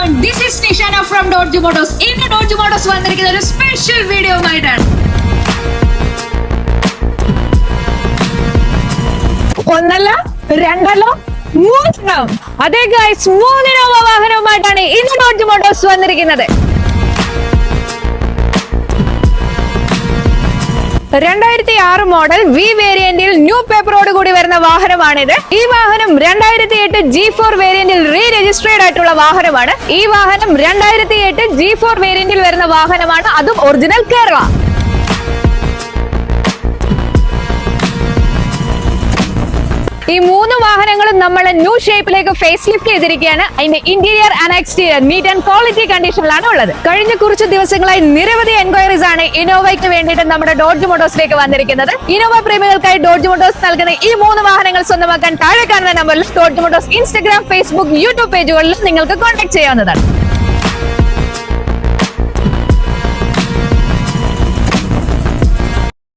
everyone, this is Nishana from Dodge Motors. In Dodge Motors വന്നിരിക്കുന്ന ഒരു special video ആയിട്ടാണ്. ഒന്നല്ല രണ്ടല്ല മൂന്നെണ്ണം, അതെ ഗൈസ്, മൂന്നിനോവ വാഹനവുമായിട്ടാണ് ഇന്ന് ഡോഡ്ജ് മോട്ടോഴ്സ് വന്നിരിക്കുന്നത്. 2006 മോഡൽ വി വേരിയന്റിൽ ന്യൂ പേപ്പറോട് കൂടി വരുന്ന വാഹനമാണിത്. ഈ വാഹനം 2008 G4 വേരിയന്റിൽ റീ രജിസ്ട്രേഡ് ആയിട്ടുള്ള വാഹനമാണ്. ഈ വാഹനം 2008 G4 വേരിയന്റിൽ വരുന്ന വാഹനമാണ്, അതും ഒറിജിനൽ കേരള. ഈ മൂന്ന് വാഹനങ്ങളും നമ്മൾ ന്യൂ ഷേപ്പിലേക്ക് ഫേസ് ലിഫ്റ്റ് ചെയ്തിരിക്കുകയാണ്. അതിന്റെ interior and exterior neat and quality കണ്ടീഷനിലാണ് ഉള്ളത്. കഴിഞ്ഞ കുറച്ച് ദിവസങ്ങളായി നിരവധി എൻക്വയറീസ് ആണ് ഇന്നോവയ്ക്ക് വേണ്ടിയിട്ട് നമ്മുടെ ഡോഡ്ജ് മോട്ടോഴ്സിലേക്ക് വന്നിരിക്കുന്നത്. ഇന്നോവ പ്രേമികൾക്കായി ഡോഡ്ജ് മോട്ടോഴ്സ് നൽകുന്ന ഈ മൂന്ന് വാഹനങ്ങൾ സ്വന്തമാക്കാൻ താഴെ കാണുന്ന നമ്പറിൽ dodge Motors Instagram, Facebook, YouTube പേജുകളിൽ നിങ്ങൾക്ക് കോൺടാക്ട് ചെയ്യാവുന്നതാണ്.